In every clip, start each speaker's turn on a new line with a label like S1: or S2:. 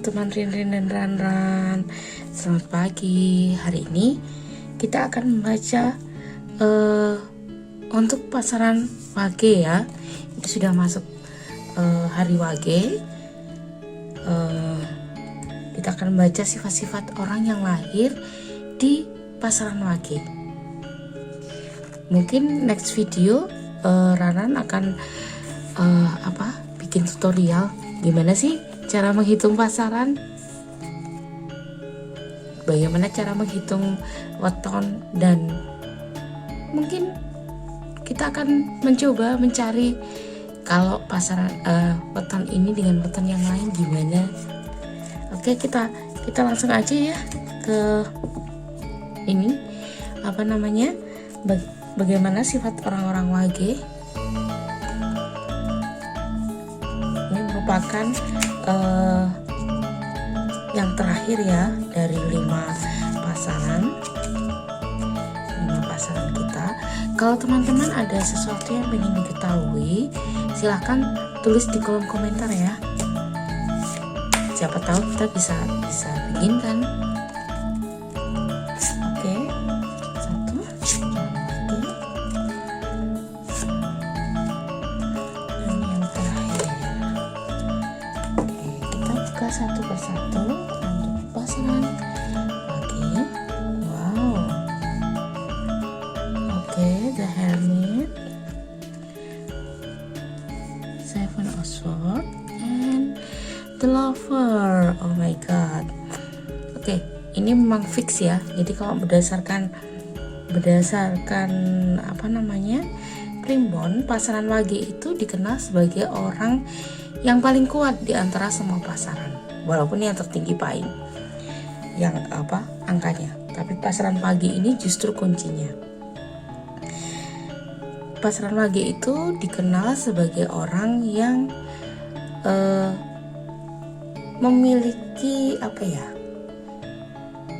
S1: teman-teman Rinrin dan Ranran, selamat pagi. Hari ini kita akan membaca untuk pasaran Wage ya. Itu sudah masuk hari Wage. Kita akan membaca sifat-sifat orang yang lahir di pasaran Wage. Mungkin next video Ranran akan bikin tutorial gimana sih cara menghitung pasaran, bagaimana cara menghitung weton, dan mungkin kita akan mencoba mencari kalau pasaran weton ini dengan weton yang lain gimana. Oke, kita langsung aja ya ke ini bagaimana sifat orang-orang Wage. Ini merupakan yang terakhir ya dari 5 pasaran kita. Kalau teman-teman ada sesuatu yang ingin diketahui, silahkan tulis di kolom komentar ya. Siapa tahu kita bisa bikin kan. Oke, satu lagi. Ini yang terakhir. Oke, kita buka satu persatu untuk pasaran Wage. Wow. Oke, the Hermit, Seven of Swords, and the Lover. Oh my god. Oke, ini memang fix ya. Jadi kalau berdasarkan primbon, pasaran Wage itu dikenal sebagai orang yang paling kuat di antara semua pasaran. Walaupun yang tertinggi paling angkanya. Tapi pasaran Wage ini justru kuncinya. Pasaran Wage itu dikenal sebagai orang yang memiliki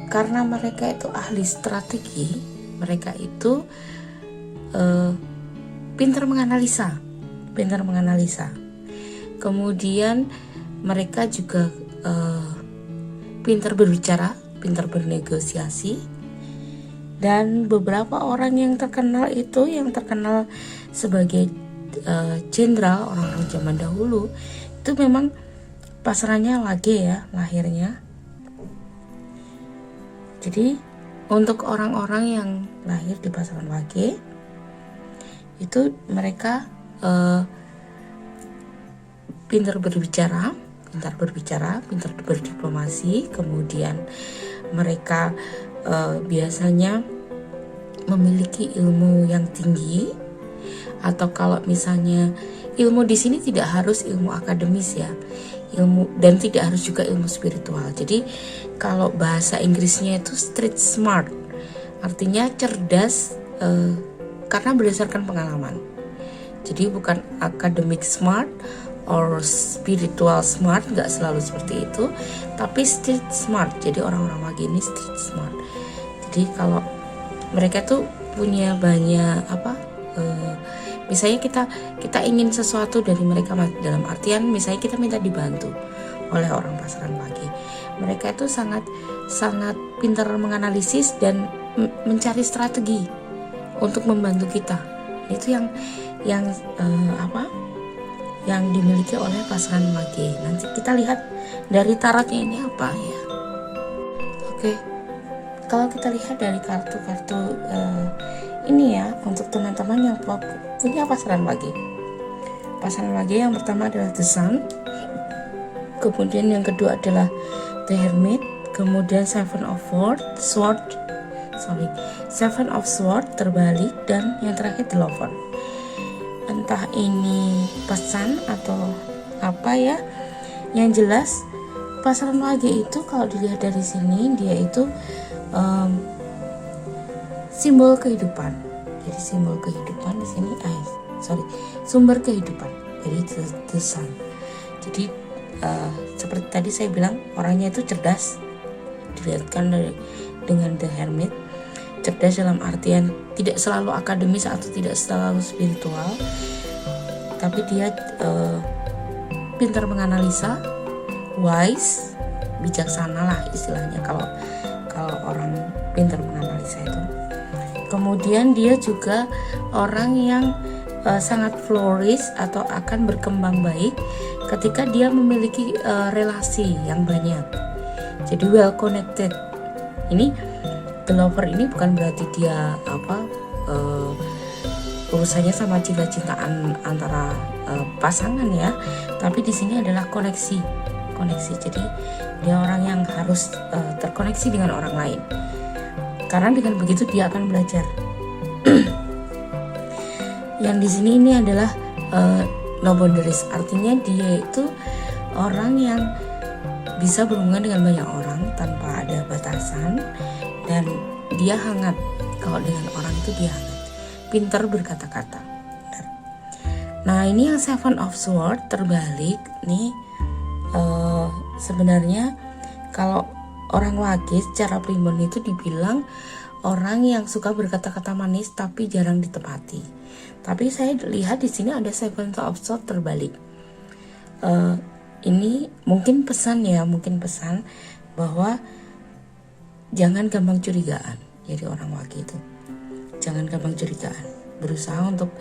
S1: karena mereka itu ahli strategi, mereka itu pintar menganalisa. Kemudian mereka juga pintar berbicara, pintar bernegosiasi. Dan beberapa orang yang terkenal sebagai jenderal, orang-orang zaman dahulu itu memang pasarannya Wage ya, lahirnya. Jadi untuk orang-orang yang lahir di pasaran Wage itu mereka pintar berbicara, pintar berdiplomasi. Kemudian mereka biasanya memiliki ilmu yang tinggi, atau kalau misalnya ilmu di sini tidak harus ilmu akademis ya, dan tidak harus juga ilmu spiritual. Jadi kalau bahasa Inggrisnya itu street smart, artinya cerdas karena berdasarkan pengalaman. Jadi bukan academic smart or spiritual smart, nggak selalu seperti itu, tapi street smart. Jadi orang-orang Wage ini street smart. Jadi kalau mereka tuh punya banyak misalnya kita ingin sesuatu dari mereka, dalam artian misalnya kita minta dibantu oleh orang pasaran Wage. Mereka itu sangat pintar menganalisis dan mencari strategi untuk membantu kita. Itu yang dimiliki oleh pasaran Wage. Nanti kita lihat dari tarotnya ini apa ya. Oke, kalau kita lihat dari kartu-kartu ini ya, untuk teman-teman yang punya pasaran Wage. Pasaran Wage yang pertama adalah The Sun, kemudian yang kedua adalah The Hermit, kemudian Seven of Swords terbalik, dan yang terakhir The Lover. Entah ini pesan atau apa ya, yang jelas pasaran Wage itu kalau dilihat dari sini dia itu simbol kehidupan. Jadi simbol kehidupan di sini sumber kehidupan. Jadi the sun. Jadi seperti tadi saya bilang, orangnya itu cerdas, dilihatkan dengan The Hermit. Cerdas dalam artian tidak selalu akademis atau tidak selalu spiritual, tapi dia pintar menganalisa, wise, bijaksana lah istilahnya kalau orang pintar menganalisa itu. Kemudian dia juga orang yang sangat flourish atau akan berkembang baik ketika dia memiliki relasi yang banyak. Jadi well connected. Ini the lover ini bukan berarti dia urusannya sama cinta-cintaan antara pasangan ya, tapi di sini adalah koneksi. Jadi dia orang yang harus terkoneksi dengan orang lain. Karena dengan begitu dia akan belajar. Yang di sini ini adalah no boundaries, artinya dia itu orang yang bisa berhubungan dengan banyak orang tanpa ada batasan, dan dia hangat. Kalau dengan orang itu dia hangat, pintar berkata-kata. Nah ini yang Seven of Swords terbalik nih. Sebenarnya kalau orang Wage secara primbon itu dibilang orang yang suka berkata-kata manis tapi jarang ditepati. Tapi saya lihat di sini ada Seven of Swords terbalik. Ini mungkin pesan bahwa jangan gampang curigaan. Jadi orang Wage itu jangan gampang curigaan, berusaha untuk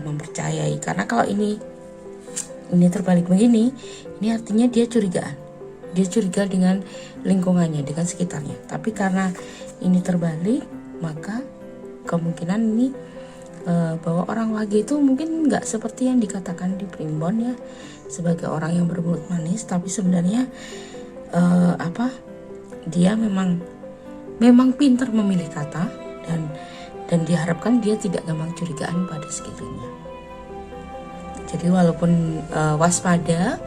S1: mempercayai. Karena kalau ini terbalik begini, ini artinya dia curigaan. Dia curiga dengan lingkungannya, dengan sekitarnya. Tapi karena ini terbalik, maka kemungkinan ini bahwa orang Wage itu mungkin nggak seperti yang dikatakan di primbon ya, sebagai orang yang bermulut manis, tapi sebenarnya dia memang pintar memilih kata, dan diharapkan dia tidak gampang curigaan pada sekeliling. Jadi walaupun waspada,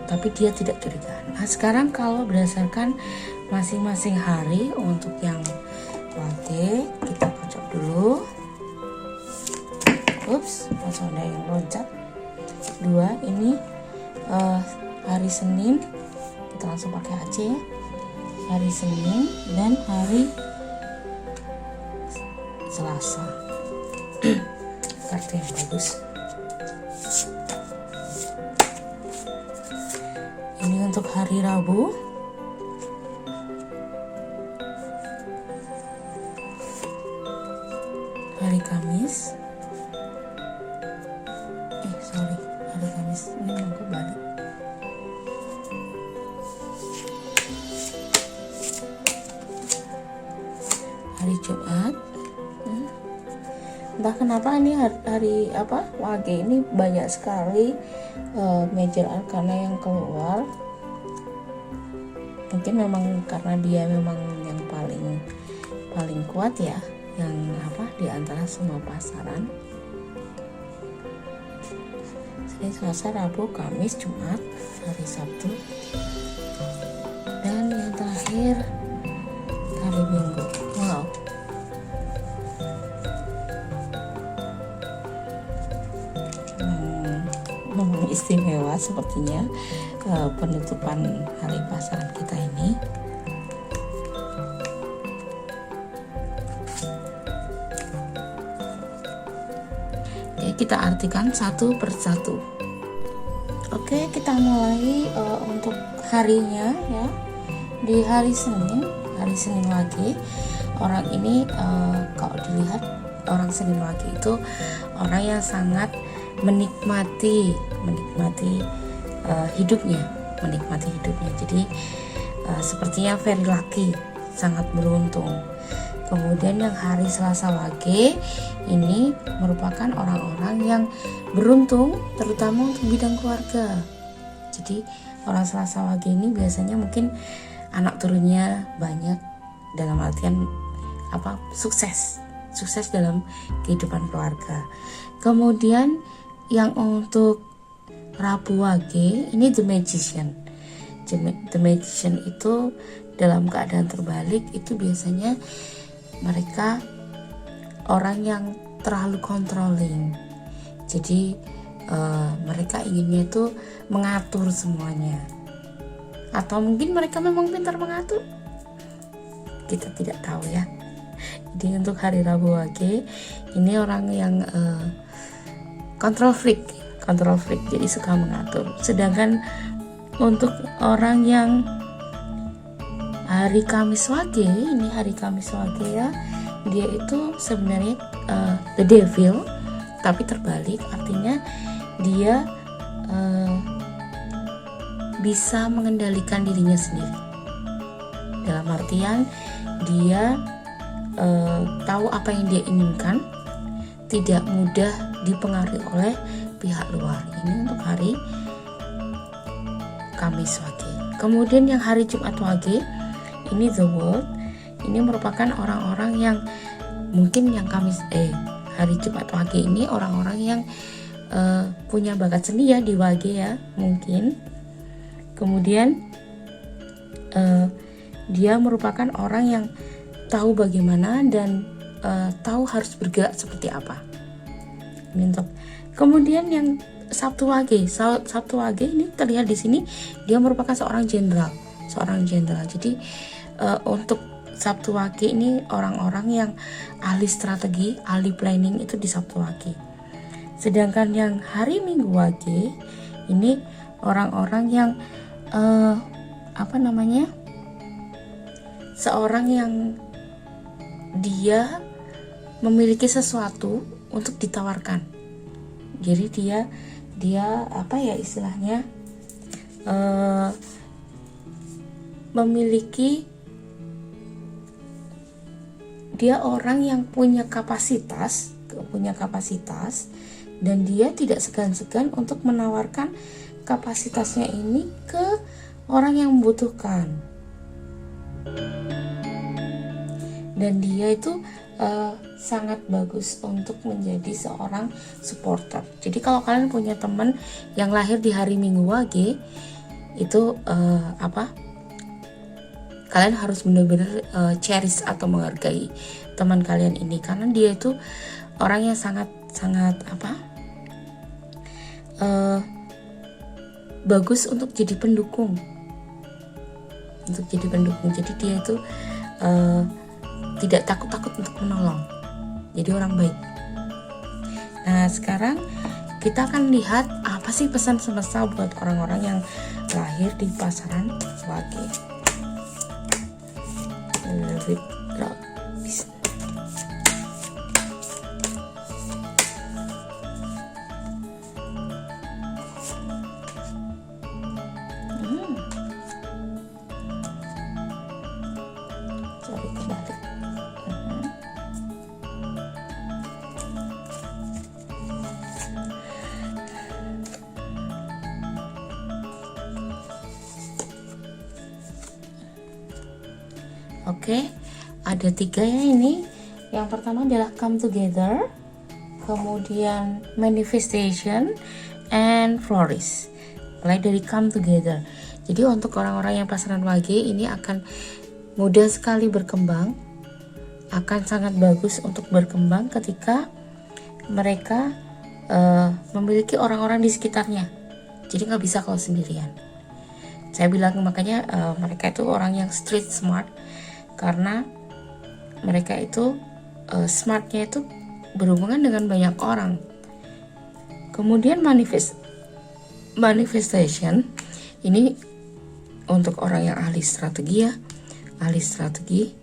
S1: tapi dia tidak curigaan. Nah sekarang kalau berdasarkan masing-masing hari untuk yang Wage, kita kocok dulu. Ups, ada yang loncat. 2 ini hari Senin, kita langsung pakai aja ya. Hari Senin dan hari Selasa. Kartu yang bagus. Ini untuk hari Rabu. Hari Kamis. Hari Kamis ini mau kebalik. Hari Jumat. Entah kenapa ini hari Wage ini banyak sekali major arcana yang keluar. Mungkin memang karena dia memang yang paling kuat ya, yang di antara semua pasaran. Senin, Selasa, Rabu, Kamis, Jumat, hari Sabtu, dan yang terakhir hari Minggu. Wow. Memang istimewa sepertinya penutupan hari pasaran kita ini. Oke, kita artikan satu persatu. Oke, kita mulai untuk harinya ya. Di hari Senin Wage, orang ini kalau dilihat orang Senin Wage itu orang yang sangat menikmati hidupnya. Jadi sepertinya very lucky, sangat beruntung. Kemudian yang hari Selasa Wage ini merupakan orang-orang yang beruntung, terutama untuk bidang keluarga. Jadi orang Selasa Wage ini biasanya mungkin anak turunnya banyak, dalam artian sukses dalam kehidupan keluarga. Kemudian yang untuk Rabu Wage ini The Magician. The Magician itu dalam keadaan terbalik itu biasanya mereka orang yang terlalu controlling. Jadi mereka inginnya itu mengatur semuanya. Atau mungkin mereka memang pintar mengatur, kita tidak tahu ya. Jadi untuk hari Rabu Wage ini orang yang control freak, jadi suka mengatur. Sedangkan untuk orang yang hari Kamis Wage, ini hari Kamis Wage ya, dia itu sebenarnya the devil, tapi terbalik, artinya dia bisa mengendalikan dirinya sendiri. Dalam artian dia tahu apa yang dia inginkan, tidak mudah dipengaruhi oleh pihak luar. Ini untuk hari Kamis Wage. Kemudian yang hari Jumat Wage, ini the world. Ini merupakan orang-orang yang mungkin yang hari Jumat Wage ini orang-orang yang punya bakat seni ya di Wage ya, mungkin. Kemudian dia merupakan orang yang tahu bagaimana dan tahu harus bergerak seperti apa. Kemudian yang Sabtu Wage, Sabtu Wage ini terlihat di sini dia merupakan seorang jenderal. Jadi untuk Sabtu Wage ini orang-orang yang ahli strategi, ahli planning itu di Sabtu Wage. Sedangkan yang hari Minggu Wage ini orang-orang yang seorang yang dia memiliki sesuatu untuk ditawarkan. Jadi dia apa ya istilahnya, dia orang yang punya kapasitas dan dia tidak segan-segan untuk menawarkan kapasitasnya ini ke orang yang membutuhkan. Dan dia itu sangat bagus untuk menjadi seorang supporter. Jadi kalau kalian punya teman yang lahir di hari Minggu Wage, itu kalian harus benar-benar cherish atau menghargai teman kalian ini, karena dia itu orang yang sangat bagus untuk jadi pendukung. Jadi dia itu tidak takut untuk menolong. Jadi orang baik. Nah, sekarang kita akan lihat apa sih pesan semesta buat orang-orang yang lahir di pasaran Wage. Oke, ada 3 ya ini. Yang pertama adalah come together, kemudian manifestation, and flourish. Mulai dari come together. Jadi untuk orang-orang yang pasaran Wage ini akan mudah sekali berkembang, akan sangat bagus untuk berkembang ketika mereka memiliki orang-orang di sekitarnya. Jadi nggak bisa kalau sendirian. Saya bilang makanya mereka itu orang yang street smart, karena mereka itu smartnya itu berhubungan dengan banyak orang. Kemudian manifestation ini untuk orang yang ahli strategi ya, ahli strategi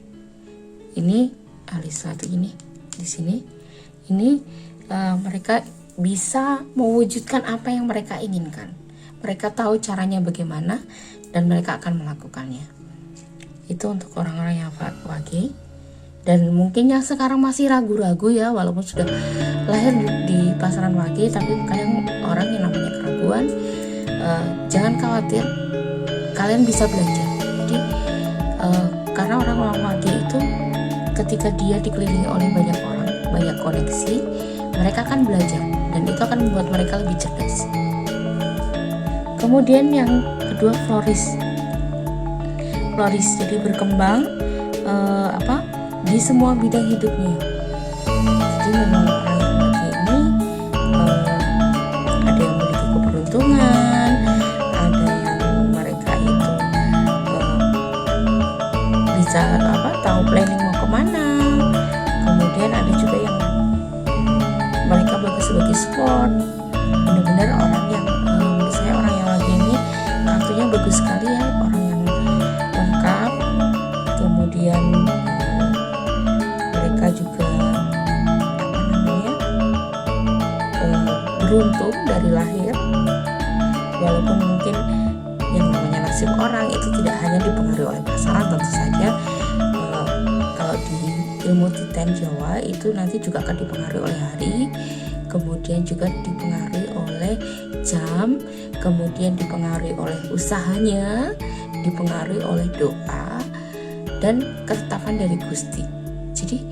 S1: ini di sini ini mereka bisa mewujudkan apa yang mereka inginkan. Mereka tahu caranya bagaimana dan mereka akan melakukannya. Itu untuk orang-orang yang Wage. Dan mungkin yang sekarang masih ragu-ragu ya, walaupun sudah lahir di pasaran Wage, tapi kadang orang yang namanya keraguan, jangan khawatir, kalian bisa belajar. Jadi karena orang-orang Wage itu ketika dia dikelilingi oleh banyak orang, banyak koneksi, mereka akan belajar dan itu akan membuat mereka lebih cerdas. Kemudian yang kedua flourish, jadi berkembang di semua bidang hidupnya. Jadi memang orang yang Wage ini ada yang memiliki keberuntungan, ada yang mereka itu bisa tahu planning mau kemana. Kemudian ada juga yang mereka bagus sebagai support. Benar-benar orang yang menurut saya orang yang Wage ini kartunya bagus sekali ya, orang yang lengkap, kemudian mereka juga beruntung dari lahir, walaupun mungkin yang namanya nasib orang itu tidak hanya dipengaruhi oleh pasangan. Tentu saja kalau di ilmu Titan Jawa itu nanti juga akan dipengaruhi oleh hari, kemudian juga dipengaruhi oleh jam, kemudian dipengaruhi oleh usahanya, dipengaruhi oleh doa dan ketetapan dari Gusti. Jadi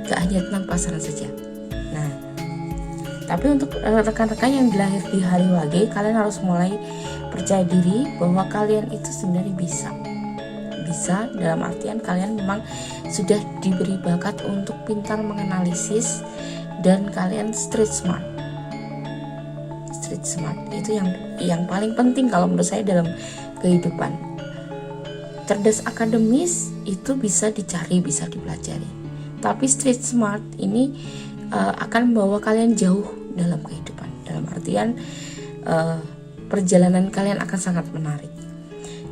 S1: gak hanya tentang pasangan saja. Nah, tapi untuk rekan-rekan yang dilahir di hari Wage, kalian harus mulai percaya diri bahwa kalian itu sebenarnya bisa dalam artian kalian memang sudah diberi bakat untuk pintar menganalisis, dan kalian street smart itu yang paling penting kalau menurut saya dalam kehidupan. Cerdas akademis itu bisa dicari, bisa dipelajari, tapi street smart ini akan membawa kalian jauh dalam kehidupan, dalam artian perjalanan kalian akan sangat menarik.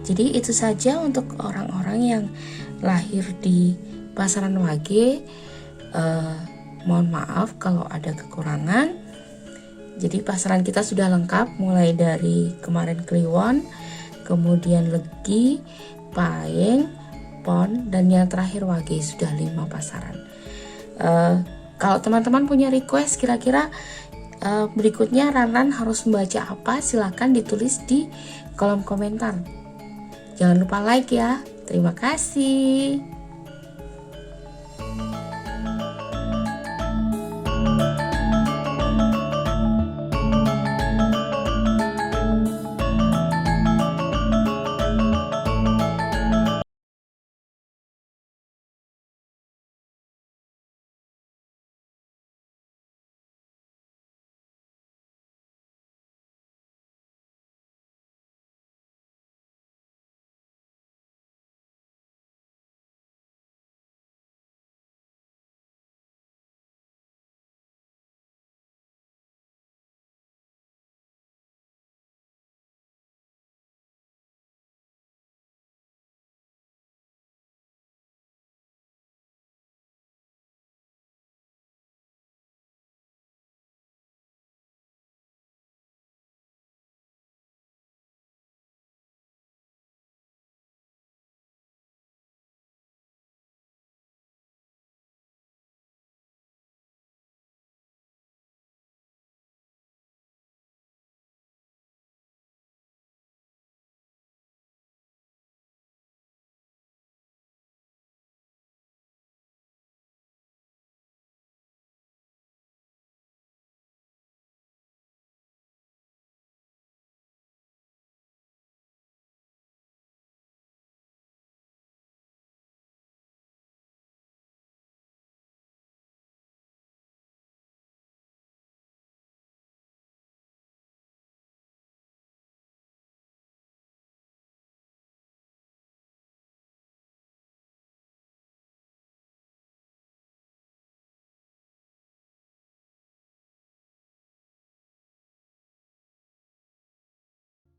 S1: Jadi itu saja untuk orang-orang yang lahir di pasaran Wage. Mohon maaf kalau ada kekurangan. Jadi pasaran kita sudah lengkap, mulai dari kemarin Kliwon, kemudian Legi, Paeng, Pon, dan yang terakhir Wage. Sudah 5 pasaran. Kalau teman-teman punya request kira-kira berikutnya Ranan harus membaca apa, silakan ditulis di kolom komentar. Jangan lupa like ya. Terima kasih.